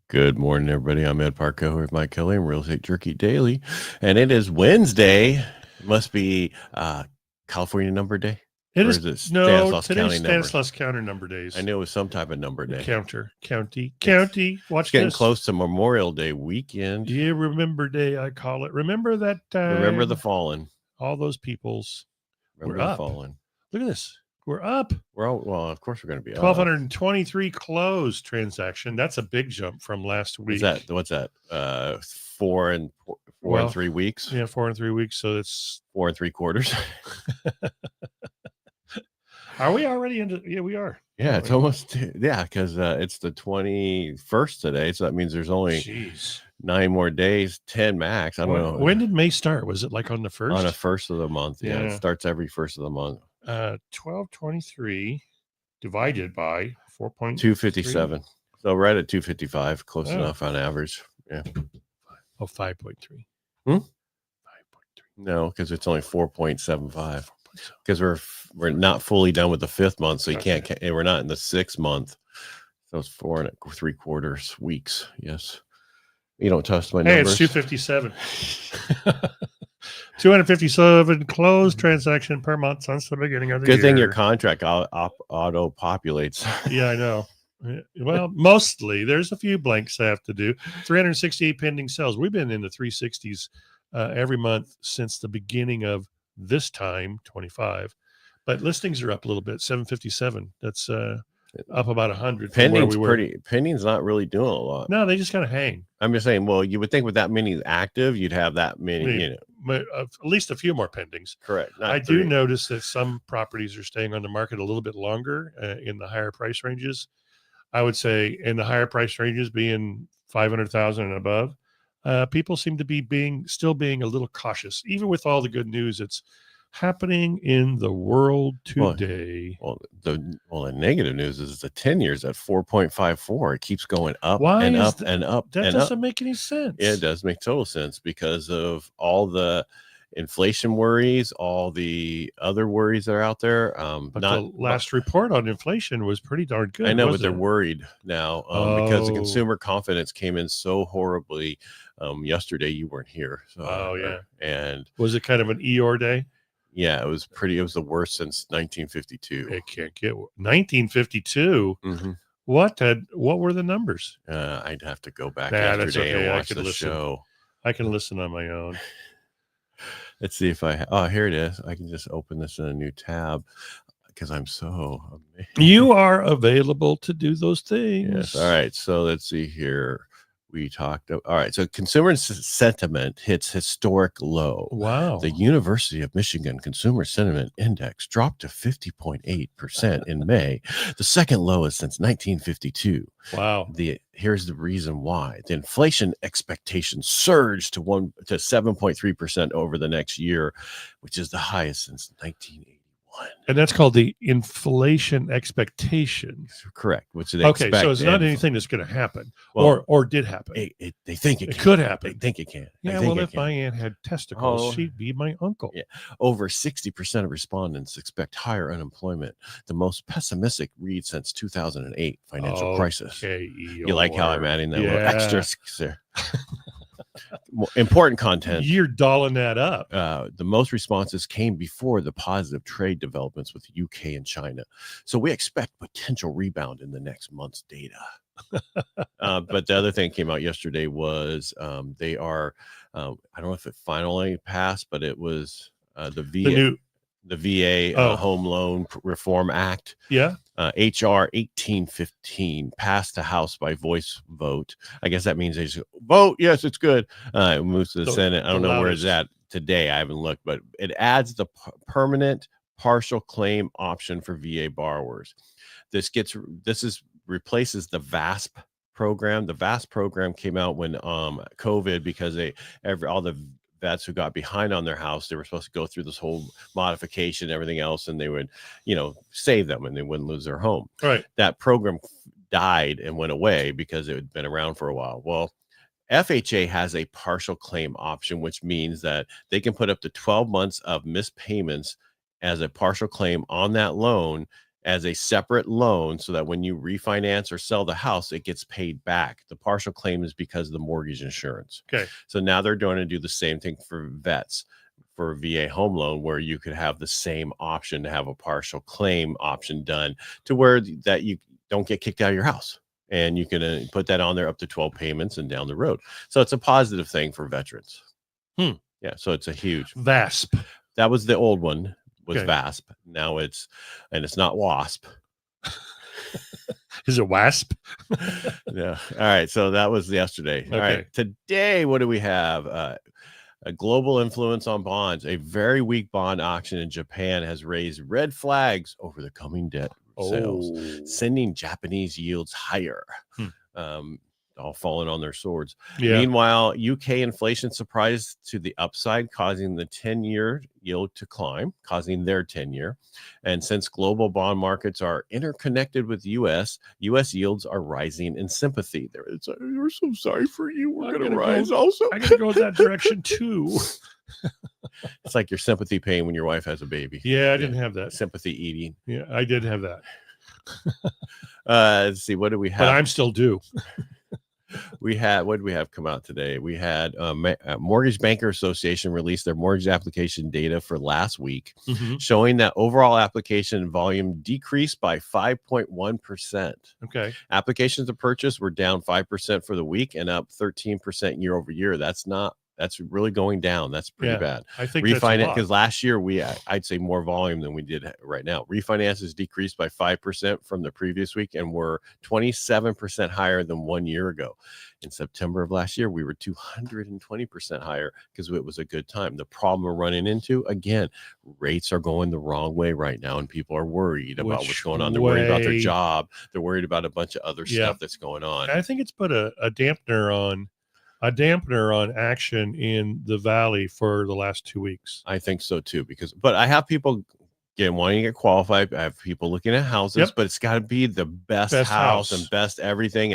Good morning, everybody. I'm Ed Parcaut with Mike Kelly and Real Estate Jerky Daily, and it is Wednesday. It must be California number day. It or is it no Stanislaus today's County number? Stanislaus County number days. I knew it was some type of number day. County. Watch It's getting this. close to Memorial Day weekend. Yeah, remember day I call it. Remember that time. Remember the fallen. All those peoples. Remember We're the up. fallen. Look at this. We're up. Well, of course we're going to be up. 1,223 closed transaction. That's a big jump from last week. What's that? 4 and 3 weeks. Yeah, 4 and 3 weeks. So it's 4 3/4. Are we already into? Yeah, we are. Yeah, it's almost because it's the 21st today, so that means there's only 9 more days, 10 max. I don't know. When did May start? Was it like on the first? On the first of the month. Yeah, it starts every first of the month. 1223 divided by 4.257. So right at 255, close enough on average. Yeah. 5.3. 5.3. No, because it's only 4.75. Because we're not fully done with the 5th month, so you can't. We're not in the 6th month, so it's 4 3/4 weeks. Yes, you don't trust my numbers. Hey, it's 257. 257 closed transaction per month since the beginning of the year. Good thing your contract auto populates. Yeah, I know. Well, mostly there's a few blanks I have to do. 368 pending sales. We've been in the 360s every month since the beginning of this time, 25. But listings are up a little bit, 757. That's up about 100. Pending's not really doing a lot. No, they just kind of hang. I'm just saying, well, you would think with that many active, you'd have that many, at least a few more pendings. Correct. I do notice that some properties are staying on the market a little bit longer in the higher price ranges. I would say in the higher price ranges being 500,000 and above, people seem to be still being a little cautious, even with all the good news that's happening in the world today. Well, the negative news is the 10 years at 4.54. It keeps going up and up and up. That doesn't make any sense. Yeah, it does make total sense because of all the inflation worries, all the other worries that are out there. But the last report on inflation was pretty darn good. I know, but they're worried now because the consumer confidence came in so horribly. Yesterday you weren't here. So, and was it kind of an Eeyore day? Yeah, it was the worst since 1952. It can't get 1952. Mm-hmm. What were the numbers? I'd have to go back yesterday and watch the show. I can listen on my own. Let's see if here it is. I can just open this in a new tab because I'm so amazed. You are available to do those things. Yes. All right. So let's see here. All right. So consumer sentiment hits historic low. Wow. The University of Michigan Consumer Sentiment Index dropped to 50.8% in May, the second lowest since 1952. Wow. Here's the reason why. The inflation expectations surged to 7.3% over the next year, which is the highest since 1980. And that's called the inflation expectation. Correct. Which they expect. So it's not anything that's going to happen, or did happen. They think it could happen. They think it can. Yeah. Well, if my aunt had testicles, she'd be my uncle. Yeah. Over 60% of respondents expect higher unemployment. The most pessimistic read since 2008 financial crisis. You like how I'm adding that little extra there? Important content. You're dolling that up. The most responses came before the positive trade developments with the UK and China. So we expect potential rebound in the next month's data. But the other thing came out yesterday was they are, I don't know if it finally passed, but it was the VA Home Loan Reform Act. Yeah. HR 1815 passed the House by voice vote. I guess that means they just vote. Yes, it's good. It moves to the Senate. I don't know where it's at today. I haven't looked, but it adds the permanent partial claim option for VA borrowers. This replaces the VASP program. The VASP program came out when COVID, because all the vets who got behind on their house, they were supposed to go through this whole modification and everything else, and they would, save them and they wouldn't lose their home. Right. That program died and went away because it had been around for a while. Well, FHA has a partial claim option, which means that they can put up to 12 months of missed payments as a partial claim on that loan as a separate loan so that when you refinance or sell the house, it gets paid back. The partial claim is because of the mortgage insurance. Okay. So now they're going to do the same thing for vets, for a VA home loan, where you could have the same option to have a partial claim option done to where that you don't get kicked out of your house. And you can put that on there up to 12 payments and down the road. So it's a positive thing for veterans. Yeah. So it's a huge VASP. That was the old one, was Okay. VASP. Now it's not WASP. Is it WASP? Yeah. All right. So that was yesterday. Okay. All right. Today, what do we have? A global influence on bonds. A very weak bond auction in Japan has raised red flags over the coming debt sales, sending Japanese yields higher. All falling on their swords. Yeah. Meanwhile, UK inflation surprised to the upside, causing the 10-year yield to climb, causing their 10-year. And since global bond markets are interconnected with US yields are rising in sympathy. We're so sorry for you. We're going to rise also. I got to go that direction too. It's like your sympathy pain when your wife has a baby. Yeah, I didn't have that. Sympathy eating. Yeah, I did have that. Let's see. What do we have? But I'm still due. What did we have come out today? We had Mortgage Banker Association released their mortgage application data for last week, showing that overall application volume decreased by 5.1%. Okay. Applications to purchase were down 5% for the week and up 13% year over year. That's really going down. That's pretty bad. I think refinance, because last year I'd say more volume than we did right now. Refinances decreased by 5% from the previous week and were 27% higher than 1 year ago. In September of last year, we were 220% higher because it was a good time. The problem we're running into, again, rates are going the wrong way right now, and people are worried about what's going on. They're worried about their job. They're worried about a bunch of other stuff that's going on. I think it's put a dampener on action in the valley for the last 2 weeks. I think so too, but I have people wanting to get qualified. I have people looking at houses, but it's got to be the best house and best everything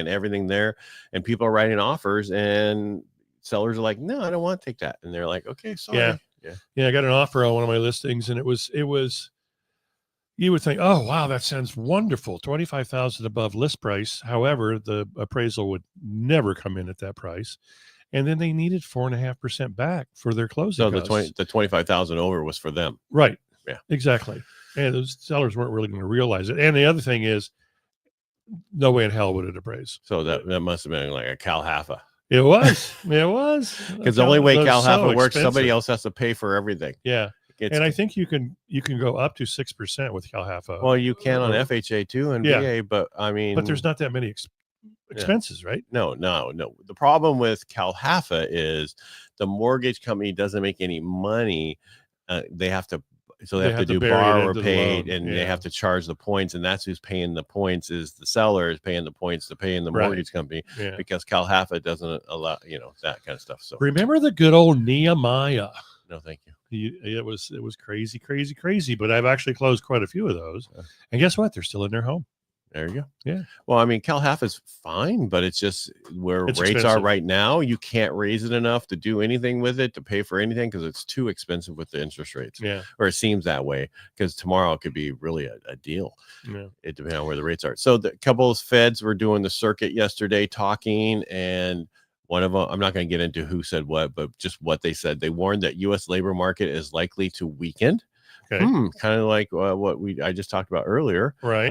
there. And people are writing offers, and sellers are like, "No, I don't want to take that." And they're like, "Okay, sorry." Yeah. I got an offer on one of my listings, and it was. You would think, oh, wow, that sounds wonderful. $25,000 above list price. However, the appraisal would never come in at that price. And then they needed 4.5% back for their closing costs. The 25,000 over was for them. Right. Yeah, exactly. And those sellers weren't really going to realize it. And the other thing is, no way in hell would it appraise. So that must have been like a Calhafa. It was. Because the only way Calhafa works, somebody else has to pay for everything. Yeah. And I think you can go up to 6% with Calhafa. Well, you can on FHA too and VA, but I mean, but there's not that many expenses, right? No. The problem with Calhafa is the mortgage company doesn't make any money. They have to do borrower paid, and they have to charge the points, and that's who's paying the points is the seller is paying the points to pay in the mortgage company because Calhafa doesn't allow that kind of stuff. So remember the good old Nehemiah. No, thank you. It was crazy, but I've actually closed quite a few of those. And guess what? They're still in their home. There you go. Yeah. Well, I mean, Calhafa is fine, but it's just where rates expensive. are right now. You can't raise it enough to do anything with it, to pay for anything, because it's too expensive with the interest rates. Yeah. Or it seems that way, because tomorrow it could be really a deal. Yeah. It depends on where the rates are. So the couple of feds were doing the circuit yesterday talking, and one of them, I'm not going to get into who said what, but just what they said. They warned that U.S. labor market is likely to weaken. Okay. Kind of like what I just talked about earlier. Right.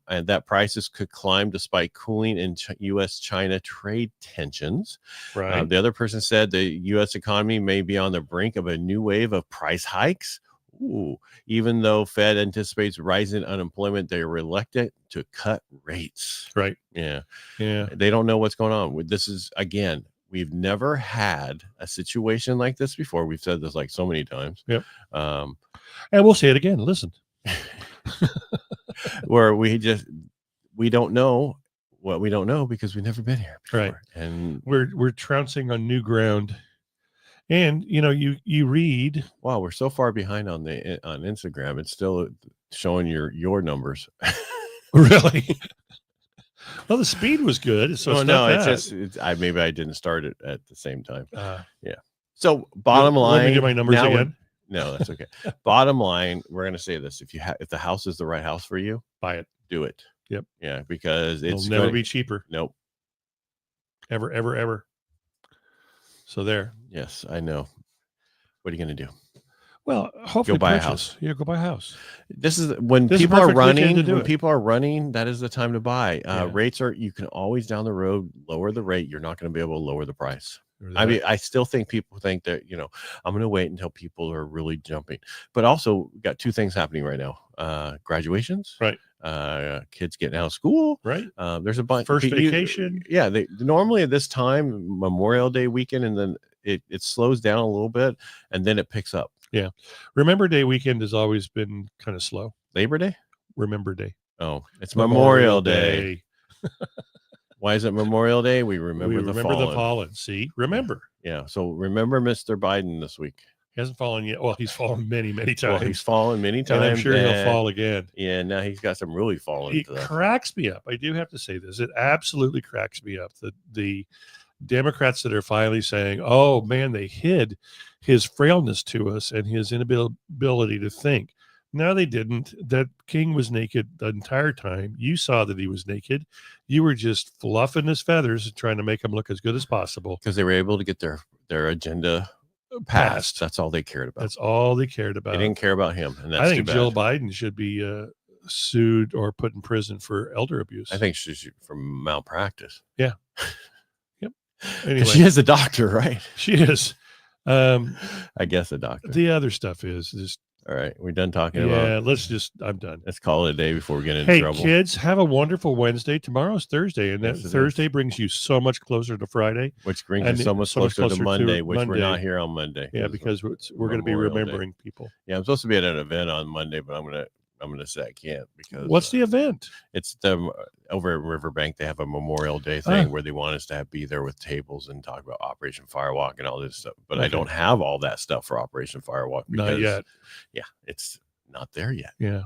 And that prices could climb despite cooling in U.S.-China trade tensions. Right. The other person said the U.S. economy may be on the brink of a new wave of price hikes. Even though Fed anticipates rising unemployment, they're reluctant to cut rates. Right. Yeah. Yeah. They don't know what's going on. This is, again, we've never had a situation like this before. We've said this like so many times. Yep. And we'll say it again. Listen. Where we don't know what we don't know because we've never been here before. Right. And we're trouncing on new ground. And you read. Wow, we're so far behind on Instagram. It's still showing your numbers. Really? Well, the speed was good. So maybe I didn't start it at the same time. Yeah. So bottom line, let me do my numbers again. No, that's okay. Bottom line, we're going to say this: if the house is the right house for you, Buy it. do it. Yep. Yeah, because It'll never be cheaper. Nope. Ever, ever, ever. So there. Yes, I know. What are you going to do? Well, hopefully go buy a house. Yeah, go buy a house. This is when people are running. When people are running, that is the time to buy. Rates are. You can always down the road lower the rate. You're not going to be able to lower the price. I mean, I still think people think that I'm going to wait until people are really jumping. But also, we've got two things happening right now: graduations, right? Kids getting out of school, right? There's a bunch. First vacation. Yeah, they normally at this time, Memorial Day weekend, and then it slows down a little bit, and then it picks up. Yeah. Remember Day weekend has always been kind of slow. Labor Day? Remember Day. Oh, it's Memorial Day. Why is it Memorial Day? We remember the fallen. See? Remember. Yeah. So remember Mr. Biden this week. He hasn't fallen yet. Well, he's fallen many, many times. Well, he's fallen many times. And I'm sure he'll fall again. Yeah, now he's got some really falling. It cracks me up. I do have to say this. It absolutely cracks me up. The Democrats that are finally saying, oh, man, they hid his frailness to us and his inability to think. No, they didn't. That king was naked the entire time. You saw that he was naked. You were just fluffing his feathers and trying to make him look as good as possible. Because they were able to get their agenda passed. That's all they cared about. That's all they cared about. They didn't care about him. And that's I think Jill Biden should be sued or put in prison for elder abuse. I think she's for malpractice. Yeah. Yep. Anyway, she is a doctor, right? She is. I guess a doctor. The other stuff is just. All right, we're done talking about. Yeah, I'm done. Let's call it a day before we get into trouble. Hey, kids, have a wonderful Wednesday. Tomorrow's Thursday, and that Thursday brings you so much closer to Friday. Which brings you so much closer to Monday, which we're not here on Monday. Yeah, because we're going to be remembering people. Yeah, I'm supposed to be at an event on Monday, but I'm gonna say I can't because what's the event? It's over at Riverbank. They have a Memorial Day thing where they want us to be there with tables and talk about Operation Firewalk and all this stuff. But I don't have all that stuff for Operation Firewalk because, not yet. Yeah, it's not there yet. Yeah.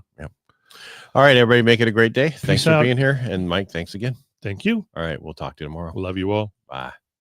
All right, everybody, make it a great day. Thanks for being here, and Mike, thanks again. Thank you. All right, we'll talk to you tomorrow. Love you all. Bye.